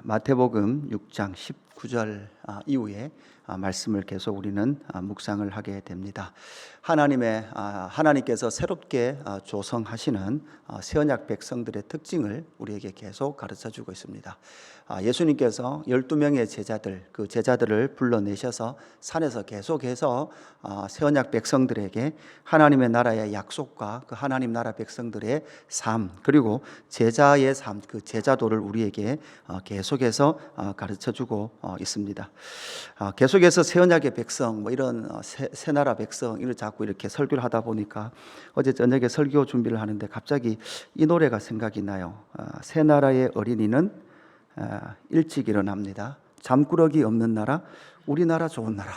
마태복음 6장 19절 이후에 말씀을 계속 우리는 묵상을 하게 됩니다. 하나님께서 새롭게 조성하시는 새 언약 백성들의 특징을 우리에게 계속 가르쳐주고 있습니다. 예수님께서 12명의 그 제자들을 불러내셔서 산에서 계속해서 새 언약 백성들에게 하나님의 나라의 약속과 그 하나님 나라 백성들의 삶, 그리고 제자의 삶, 그 제자도를 우리에게 계속해서 가르쳐주고 있습니다. 계속해서 새 언약의 백성, 이런 새 나라 백성 이걸 자꾸 이렇게 설교를 하다 보니까 어제 저녁에 설교 준비를 하는데 갑자기 이 노래가 생각이 나요. 새 나라의 어린이는 일찍 일어납니다. 잠꾸러기 없는 나라, 우리나라 좋은 나라.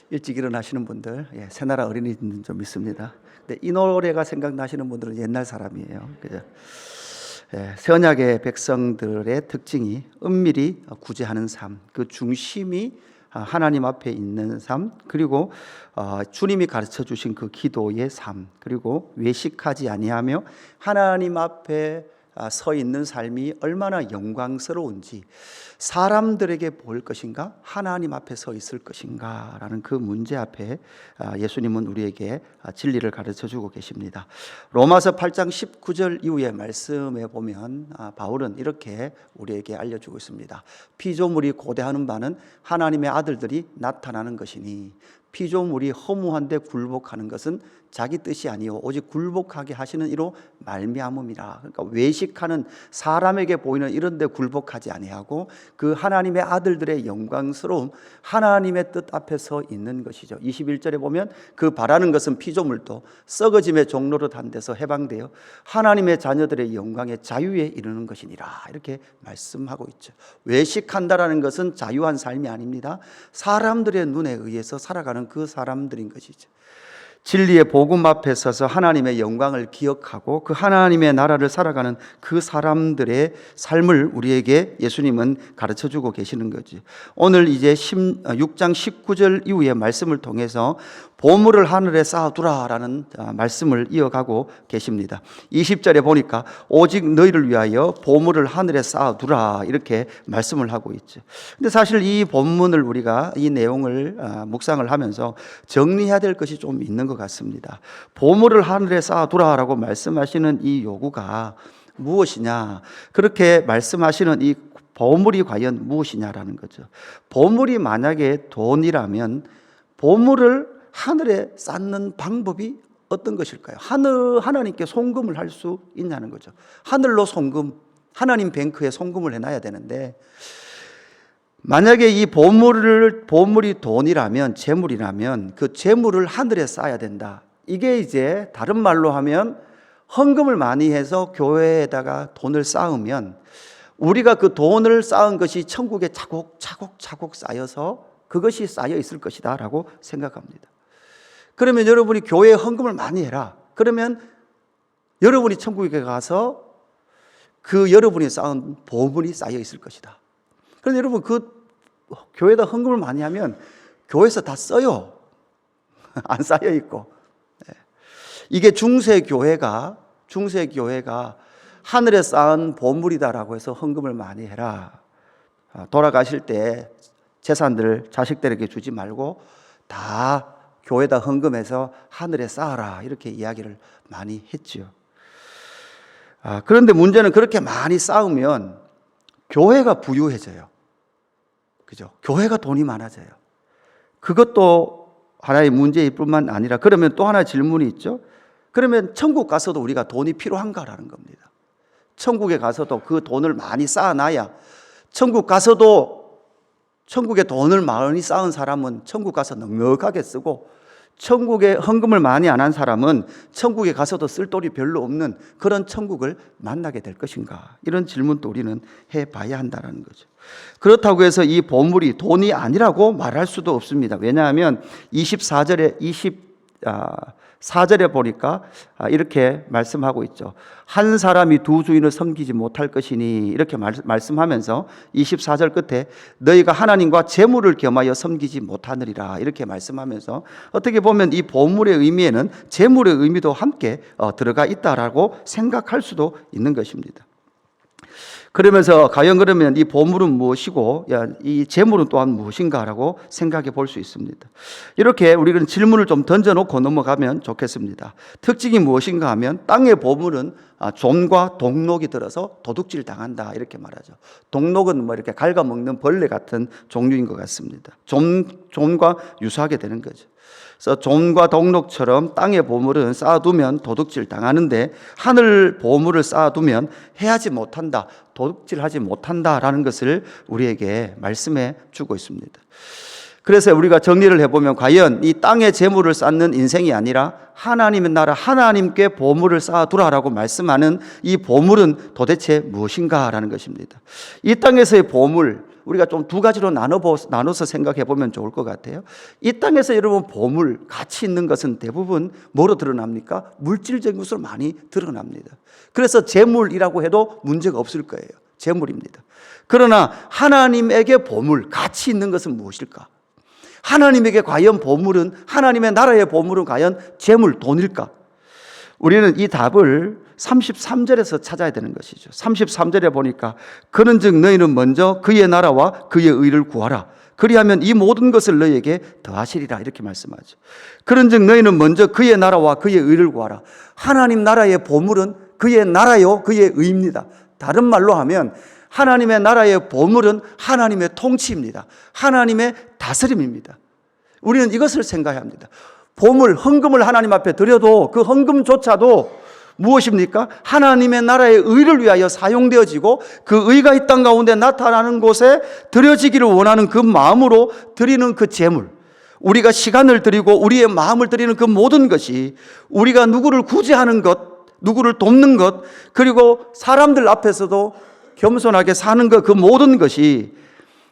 일찍 일어나시는 분들, 새 나라 어린이는 좀 있습니다. 근데 이 노래가 생각나시는 분들은 옛날 사람이에요. 그죠? 새 언약의 백성들의 특징이 은밀히 구제하는 삶, 그 중심이 하나님 앞에 있는 삶, 그리고 주님이 가르쳐 주신 그 기도의 삶, 그리고 외식하지 아니하며 하나님 앞에 서 있는 삶이 얼마나 영광스러운지, 사람들에게 보일 것인가 하나님 앞에 서 있을 것인가 라는 그 문제 앞에 예수님은 우리에게 진리를 가르쳐 주고 계십니다. 로마서 8장 19절 이후의 말씀에 보면 바울은 이렇게 우리에게 알려주고 있습니다. 피조물이 고대하는 바는 하나님의 아들들이 나타나는 것이니 피조물이 허무한데 굴복하는 것은 자기 뜻이 아니요 오직 굴복하게 하시는 이로 말미암음이라. 그러니까 외식하는 사람에게 보이는 이런 데 굴복하지 아니하고 그 하나님의 아들들의 영광스러움, 하나님의 뜻 앞에 서 있는 것이죠. 21절에 보면 그 바라는 것은 피조물도 썩어짐의 종로로 단 데서 해방되어 하나님의 자녀들의 영광의 자유에 이르는 것이니라, 이렇게 말씀하고 있죠. 외식한다라는 것은 자유한 삶이 아닙니다. 사람들의 눈에 의해서 살아가는 그 사람들인 것이죠. 진리의 복음 앞에 서서 하나님의 영광을 기억하고 그 하나님의 나라를 살아가는 그 사람들의 삶을 우리에게 예수님은 가르쳐주고 계시는 거지. 오늘 이제 6장 19절 이후의 말씀을 통해서 보물을 하늘에 쌓아두라라는 말씀을 이어가고 계십니다. 20절에 보니까 오직 너희를 위하여 보물을 하늘에 쌓아두라, 이렇게 말씀을 하고 있죠. 근데 사실 이 본문을 우리가 이 내용을 묵상을 하면서 정리해야 될 것이 좀 있는 것 같습니다. 보물을 하늘에 쌓아두라라고 말씀하시는 이 요구가 무엇이냐, 그렇게 말씀하시는 이 보물이 과연 무엇이냐라는 거죠. 보물이 만약에 돈이라면 보물을 하늘에 쌓는 방법이 어떤 것일까요? 하나님께 송금을 할 수 있냐는 거죠. 하늘로 송금, 하나님 뱅크에 송금을 해놔야 되는데, 만약에 이 보물이 돈이라면, 재물이라면 그 재물을 하늘에 쌓아야 된다. 이게 이제 다른 말로 하면 헌금을 많이 해서 교회에다가 돈을 쌓으면 우리가 그 돈을 쌓은 것이 천국에 차곡차곡 쌓여서 그것이 쌓여 있을 것이다 라고 생각합니다. 그러면 여러분이 교회에 헌금을 많이 해라. 그러면 여러분이 천국에 가서 그 여러분이 쌓은 보물이 쌓여 있을 것이다. 그런데 여러분, 그 교회에다 헌금을 많이 하면 교회에서 다 써요. 안 쌓여 있고. 이게 중세 교회가 하늘에 쌓은 보물이다라고 해서 헌금을 많이 해라. 돌아가실 때 재산들 자식들에게 주지 말고 다 교회에다 헌금해서 하늘에 쌓아라, 이렇게 이야기를 많이 했죠. 그런데 문제는 그렇게 많이 쌓으면 교회가 부유해져요. 그죠? 교회가 돈이 많아져요. 그것도 하나의 문제일 뿐만 아니라, 그러면 또 하나 질문이 있죠. 그러면 천국 가서도 우리가 돈이 필요한가라는 겁니다. 천국에 가서도 그 돈을 많이 쌓아놔야, 천국 가서도 천국에 돈을 많이 쌓은 사람은 천국 가서 넉넉하게 쓰고, 천국에 헌금을 많이 안 한 사람은 천국에 가서도 쓸 돈이 별로 없는 그런 천국을 만나게 될 것인가, 이런 질문도 우리는 해봐야 한다는 거죠. 그렇다고 해서 이 보물이 돈이 아니라고 말할 수도 없습니다. 왜냐하면 24절에 보니까 이렇게 말씀하고 있죠. 한 사람이 두 주인을 섬기지 못할 것이니, 이렇게 말씀하면서 24절 끝에 너희가 하나님과 재물을 겸하여 섬기지 못하느리라, 이렇게 말씀하면서 어떻게 보면 이 보물의 의미에는 재물의 의미도 함께 들어가 있다라고 생각할 수도 있는 것입니다. 그러면서 과연 그러면 이 보물은 무엇이고 이 재물은 또한 무엇인가라고 생각해 볼 수 있습니다. 이렇게 우리는 질문을 좀 던져놓고 넘어가면 좋겠습니다. 특징이 무엇인가 하면 땅의 보물은 좀과 동록이 들어서 도둑질 당한다 이렇게 말하죠. 동록은 뭐 이렇게 갉아먹는 벌레 같은 종류인 것 같습니다. 좀과 유사하게 되는 거죠. 그래서 좀과 동록처럼 땅의 보물은 쌓아두면 도둑질 당하는데 하늘 보물을 쌓아두면 해하지 못한다, 도둑질하지 못한다라는 것을 우리에게 말씀해 주고 있습니다. 그래서 우리가 정리를 해보면 과연 이 땅의 재물을 쌓는 인생이 아니라 하나님의 나라, 하나님께 보물을 쌓아두라라고 말씀하는 이 보물은 도대체 무엇인가라는 것입니다. 이 땅에서의 보물, 우리가 좀 두 가지로 나눠서 생각해 보면 좋을 것 같아요. 이 땅에서 여러분 보물, 가치 있는 것은 대부분 뭐로 드러납니까? 물질적인 것으로 많이 드러납니다. 그래서 재물이라고 해도 문제가 없을 거예요. 재물입니다. 그러나 하나님에게 보물, 가치 있는 것은 무엇일까? 하나님에게 과연 보물은, 하나님의 나라의 보물은 과연 재물, 돈일까? 우리는 이 답을 33절에서 찾아야 되는 것이죠. 33절에 보니까 그런즉 너희는 먼저 그의 나라와 그의 의를 구하라. 그리하면 이 모든 것을 너희에게 더하시리라 이렇게 말씀하죠. 그런즉 너희는 먼저 그의 나라와 그의 의를 구하라. 하나님 나라의 보물은 그의 나라요 그의 의입니다. 다른 말로 하면 하나님의 나라의 보물은 하나님의 통치입니다. 하나님의 다스림입니다. 우리는 이것을 생각해야 합니다. 보물, 헌금을 하나님 앞에 드려도 그 헌금조차도 무엇입니까? 하나님의 나라의 의를 위하여 사용되어지고 그 의가 이 땅 가운데 나타나는 곳에 드려지기를 원하는 그 마음으로 드리는 그 재물, 우리가 시간을 드리고 우리의 마음을 드리는 그 모든 것이 우리가 누구를 구제하는 것, 누구를 돕는 것, 그리고 사람들 앞에서도 겸손하게 사는 것, 그 모든 것이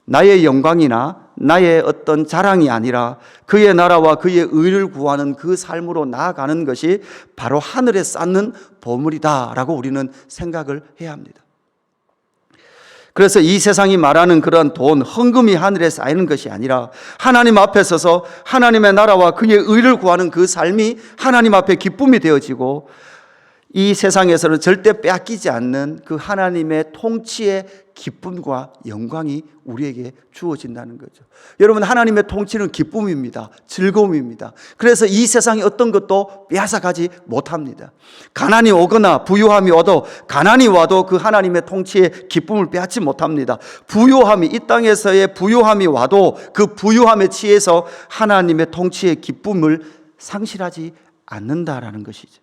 나의 영광이나 나의 어떤 자랑이 아니라 그의 나라와 그의 의를 구하는 그 삶으로 나아가는 것이 바로 하늘에 쌓는 보물이다라고 우리는 생각을 해야 합니다. 그래서 이 세상이 말하는 그런 돈, 헌금이 하늘에 쌓이는 것이 아니라 하나님 앞에 서서 하나님의 나라와 그의 의를 구하는 그 삶이 하나님 앞에 기쁨이 되어지고 이 세상에서는 절대 빼앗기지 않는 그 하나님의 통치의 기쁨과 영광이 우리에게 주어진다는 거죠. 여러분, 하나님의 통치는 기쁨입니다. 즐거움입니다. 그래서 이 세상의 어떤 것도 빼앗아가지 못합니다. 가난이 오거나 부유함이 와도, 가난이 와도 그 하나님의 통치의 기쁨을 빼앗지 못합니다. 부유함이, 이 땅에서의 부유함이 와도 그 부유함에 취해서 하나님의 통치의 기쁨을 상실하지 않는다라는 것이죠.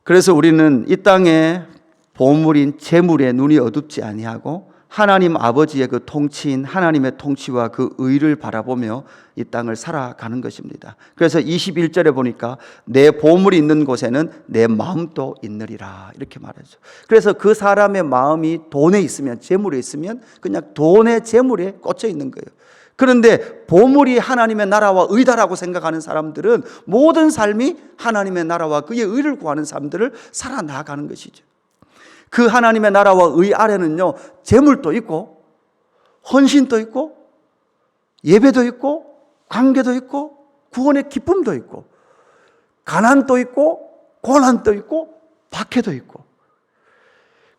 그래서 우리는 이 땅의 보물인 재물에 눈이 어둡지 아니하고 하나님 아버지의 그 통치인 하나님의 통치와 그 의를 바라보며 이 땅을 살아가는 것입니다. 그래서 21절에 보니까 내 보물이 있는 곳에는 내 마음도 있느리라 이렇게 말하죠. 그래서 그 사람의 마음이 돈에 있으면, 재물에 있으면 그냥 돈에, 재물에 꽂혀 있는 거예요. 그런데 보물이 하나님의 나라와 의다라고 생각하는 사람들은 모든 삶이 하나님의 나라와 그의 의를 구하는 삶들을 살아나가는 것이죠. 그 하나님의 나라와 의 아래는요, 재물도 있고 헌신도 있고 예배도 있고 관계도 있고 구원의 기쁨도 있고 가난도 있고 고난도 있고 박해도 있고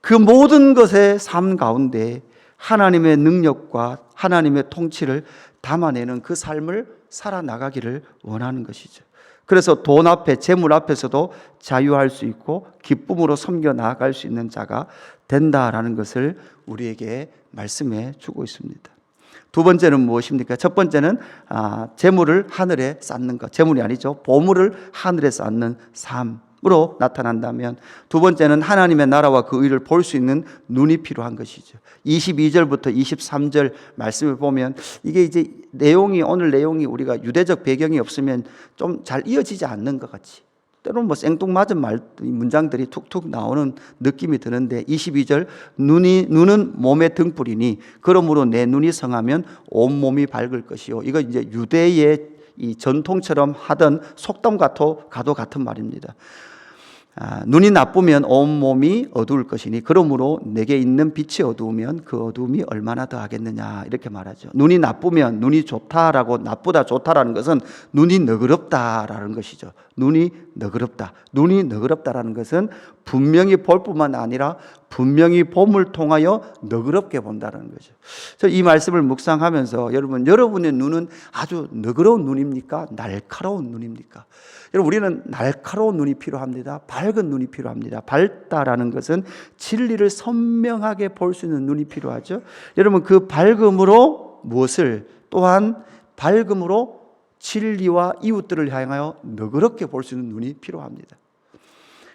그 모든 것의 삶 가운데 하나님의 능력과 하나님의 통치를 담아내는 그 삶을 살아나가기를 원하는 것이죠. 그래서 돈 앞에, 재물 앞에서도 자유할 수 있고 기쁨으로 섬겨 나아갈 수 있는 자가 된다라는 것을 우리에게 말씀해 주고 있습니다. 두 번째는 무엇입니까? 첫 번째는 재물을 하늘에 쌓는 것, 재물이 아니죠. 보물을 하늘에 쌓는 삶으로 나타난다면, 두 번째는 하나님의 나라와 그 의를 볼 수 있는 눈이 필요한 것이죠. 22절부터 23절 말씀을 보면 이게 이제 오늘 내용이 우리가 유대적 배경이 없으면 좀 잘 이어지지 않는 것 같이, 때로는 뭐 생뚱맞은 문장들이 툭툭 나오는 느낌이 드는데, 22절 눈은 몸의 등불이니 그러므로 내 눈이 성하면 온 몸이 밝을 것이요. 이거 이제 유대의 이 전통처럼 하던 속담과도 같은 말입니다. 눈이 나쁘면 온 몸이 어두울 것이니 그러므로 내게 있는 빛이 어두우면 그 어두움이 얼마나 더하겠느냐 이렇게 말하죠. 눈이 나쁘면, 눈이 좋다라고, 나쁘다 좋다라는 것은 눈이 너그럽다라는 것이죠. 눈이 너그럽다. 눈이 너그럽다라는 것은 분명히 볼 뿐만 아니라 분명히 봄을 통하여 너그럽게 본다는 거죠. 그래서 이 말씀을 묵상하면서 여러분의 눈은 아주 너그러운 눈입니까? 날카로운 눈입니까? 여러분, 우리는 날카로운 눈이 필요합니다. 밝은 눈이 필요합니다. 밝다라는 것은 진리를 선명하게 볼 수 있는 눈이 필요하죠. 여러분, 그 밝음으로 무엇을, 또한 밝음으로 진리와 이웃들을 향하여 너그럽게 볼 수 있는 눈이 필요합니다.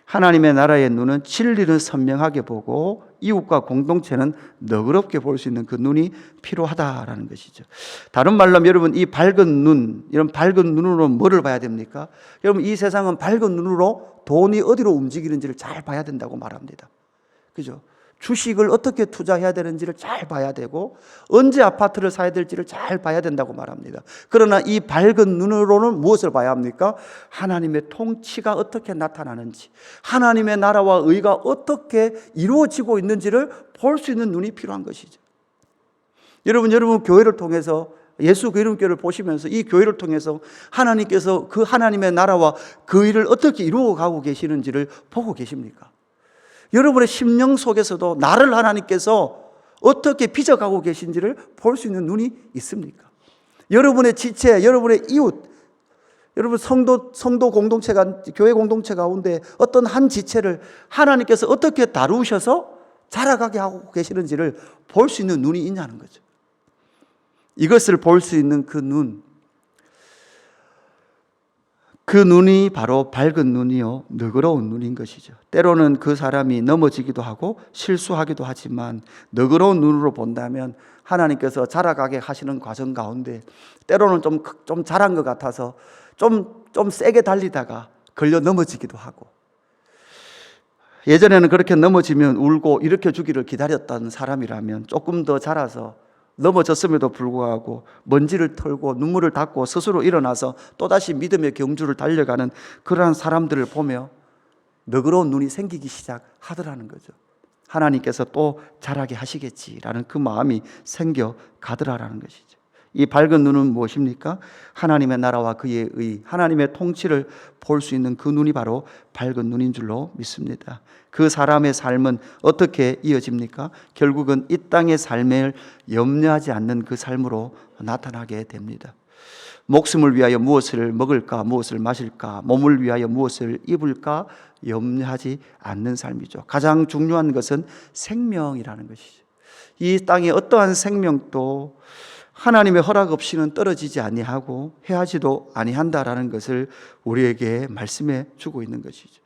하나님의 나라의 눈은 진리를 선명하게 보고 이웃과 공동체는 너그럽게 볼 수 있는 그 눈이 필요하다라는 것이죠. 다른 말로 하면 여러분, 이 밝은 눈, 이런 밝은 눈으로 뭐를 봐야 됩니까? 여러분, 이 세상은 밝은 눈으로 돈이 어디로 움직이는지를 잘 봐야 된다고 말합니다. 그죠? 주식을 어떻게 투자해야 되는지를 잘 봐야 되고 언제 아파트를 사야 될지를 잘 봐야 된다고 말합니다. 그러나 이 밝은 눈으로는 무엇을 봐야 합니까? 하나님의 통치가 어떻게 나타나는지, 하나님의 나라와 의가 어떻게 이루어지고 있는지를 볼 수 있는 눈이 필요한 것이죠. 여러분 교회를 통해서, 예수 그 이름교회를 보시면서 이 교회를 통해서 하나님께서 그 하나님의 나라와 그 일을 어떻게 이루어가고 계시는지를 보고 계십니까? 여러분의 심령 속에서도 나를 하나님께서 어떻게 빚어가고 계신지를 볼 수 있는 눈이 있습니까? 여러분의 지체, 여러분의 이웃, 여러분 성도 공동체가, 교회 공동체 가운데 어떤 한 지체를 하나님께서 어떻게 다루셔서 자라가게 하고 계시는지를 볼 수 있는 눈이 있냐는 거죠. 이것을 볼 수 있는 그 눈, 그 눈이 바로 밝은 눈이요, 너그러운 눈인 것이죠. 때로는 그 사람이 넘어지기도 하고 실수하기도 하지만 너그러운 눈으로 본다면 하나님께서 자라가게 하시는 과정 가운데 때로는 좀 잘한 것 같아서 좀 세게 달리다가 걸려 넘어지기도 하고, 예전에는 그렇게 넘어지면 울고 일으켜 주기를 기다렸던 사람이라면 조금 더 자라서 넘어졌음에도 불구하고 먼지를 털고 눈물을 닦고 스스로 일어나서 또다시 믿음의 경주를 달려가는 그러한 사람들을 보며 너그러운 눈이 생기기 시작하더라는 거죠. 하나님께서 또 자라게 하시겠지라는 그 마음이 생겨가더라라는 것이죠. 이 밝은 눈은 무엇입니까? 하나님의 나라와 그의 의, 하나님의 통치를 볼 수 있는 그 눈이 바로 밝은 눈인 줄로 믿습니다. 그 사람의 삶은 어떻게 이어집니까? 결국은 이 땅의 삶을 염려하지 않는 그 삶으로 나타나게 됩니다. 목숨을 위하여 무엇을 먹을까, 무엇을 마실까, 몸을 위하여 무엇을 입을까 염려하지 않는 삶이죠. 가장 중요한 것은 생명이라는 것이죠. 이 땅의 어떠한 생명도 하나님의 허락 없이는 떨어지지 아니하고 해하지도 아니한다라는 것을 우리에게 말씀해 주고 있는 것이죠.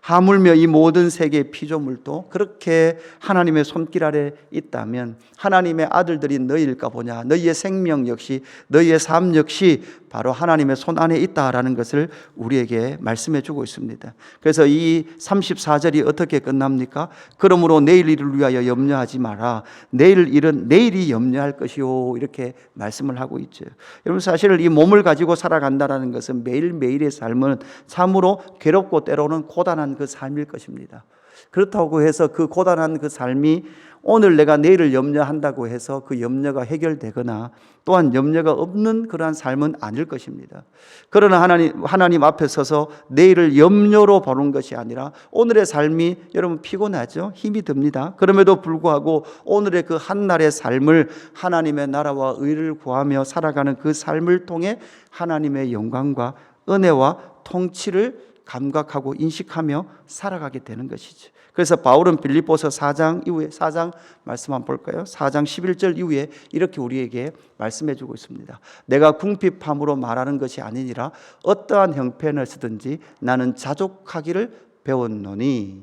하물며 이 모든 세계의 피조물도 그렇게 하나님의 손길 아래 있다면 하나님의 아들들인 너희일까 보냐, 너희의 생명 역시, 너희의 삶 역시 바로 하나님의 손 안에 있다라는 것을 우리에게 말씀해 주고 있습니다. 그래서 이 34절이 어떻게 끝납니까? 그러므로 내일 일을 위하여 염려하지 마라. 내일 일은 내일이 염려할 것이요, 이렇게 말씀을 하고 있죠. 여러분, 사실 이 몸을 가지고 살아간다는 것은 매일매일의 삶은 참으로 괴롭고 때로는 고단한 그 삶일 것입니다. 그렇다고 해서 그 고단한 그 삶이 오늘 내가 내일을 염려한다고 해서 그 염려가 해결되거나 또한 염려가 없는 그러한 삶은 아닐 것입니다. 그러나 하나님 앞에 서서 내일을 염려로 보는 것이 아니라 오늘의 삶이 여러분 피곤하죠? 힘이 듭니다. 그럼에도 불구하고 오늘의 그 한날의 삶을 하나님의 나라와 의를 구하며 살아가는 그 삶을 통해 하나님의 영광과 은혜와 통치를 감각하고 인식하며 살아가게 되는 것이죠. 그래서 바울은 빌립보서 4장 이후에 4장 말씀 한번 볼까요? 4장 11절 이후에 이렇게 우리에게 말씀해 주고 있습니다. 내가 궁핍함으로 말하는 것이 아니니라 어떠한 형편을 쓰든지 나는 자족하기를 배웠노니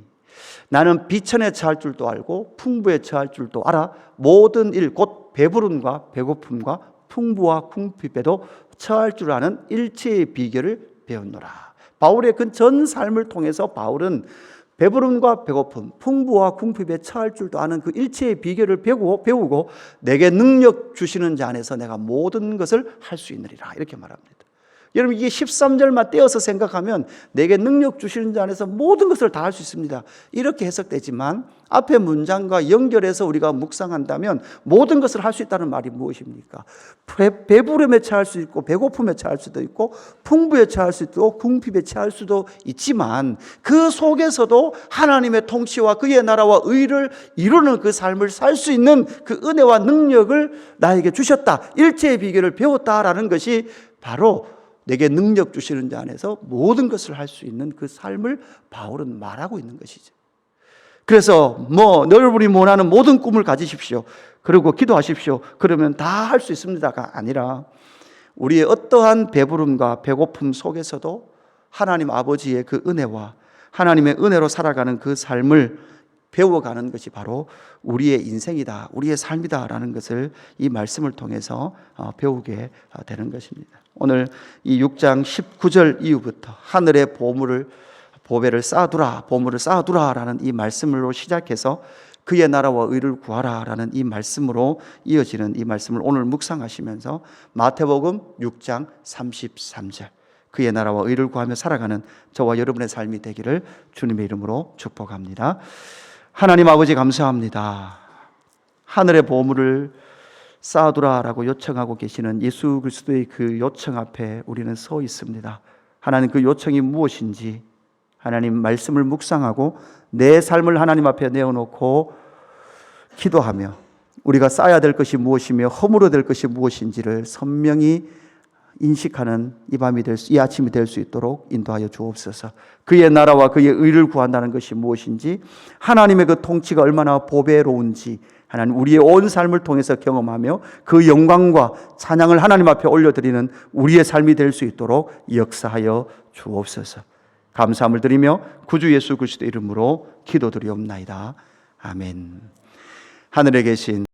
나는 비천에 처할 줄도 알고 풍부에 처할 줄도 알아 모든 일 곧 배부름과 배고픔과 풍부와 궁핍에도 처할 줄 아는 일체의 비결을 배웠노라. 바울의 그 전 삶을 통해서 바울은 배부름과 배고픔, 풍부와 궁핍에 처할 줄도 아는 그 일체의 비결을 배우고 내게 능력 주시는 자 안에서 내가 모든 것을 할 수 있느니라, 이렇게 말합니다. 여러분 이게 13절만 떼어서 생각하면 내게 능력 주시는 자 안에서 모든 것을 다 할 수 있습니다. 이렇게 해석되지만 앞에 문장과 연결해서 우리가 묵상한다면 모든 것을 할 수 있다는 말이 무엇입니까? 배부름에 처할 수 있고 배고픔에 처할 수도 있고 풍부에 처할 수도 있고 궁핍에 처할 수도 있지만 그 속에서도 하나님의 통치와 그의 나라와 의를 이루는 그 삶을 살 수 있는 그 은혜와 능력을 나에게 주셨다. 일체의 비결을 배웠다라는 것이 바로 내게 능력 주시는 자 안에서 모든 것을 할 수 있는 그 삶을 바울은 말하고 있는 것이죠. 그래서 여러분이 원하는 모든 꿈을 가지십시오. 그리고 기도하십시오. 그러면 다 할 수 있습니다가 아니라 우리의 어떠한 배부름과 배고픔 속에서도 하나님 아버지의 그 은혜와 하나님의 은혜로 살아가는 그 삶을 배워가는 것이 바로 우리의 인생이다, 우리의 삶이다라는 것을 이 말씀을 통해서 배우게 되는 것입니다. 오늘 이 6장 19절 이후부터 하늘의 보배를 쌓아두라, 보물을 쌓아두라라는 이 말씀으로 시작해서 그의 나라와 의를 구하라라는 이 말씀으로 이어지는 이 말씀을 오늘 묵상하시면서 마태복음 6장 33절 그의 나라와 의를 구하며 살아가는 저와 여러분의 삶이 되기를 주님의 이름으로 축복합니다. 하나님 아버지 감사합니다. 하늘의 보물을 쌓아두라라고 요청하고 계시는 예수 그리스도의 그 요청 앞에 우리는 서 있습니다. 하나님 그 요청이 무엇인지 하나님 말씀을 묵상하고 내 삶을 하나님 앞에 내어놓고 기도하며 우리가 쌓아야 될 것이 무엇이며 허물어야 될 것이 무엇인지를 선명히 인식하는 이 아침이 될 수 있도록 인도하여 주옵소서. 그의 나라와 그의 의를 구한다는 것이 무엇인지 하나님의 그 통치가 얼마나 보배로운지 하나님 우리의 온 삶을 통해서 경험하며 그 영광과 찬양을 하나님 앞에 올려드리는 우리의 삶이 될 수 있도록 역사하여 주옵소서. 감사함을 드리며 구주 예수 그리스도 이름으로 기도드리옵나이다. 아멘. 하늘에 계신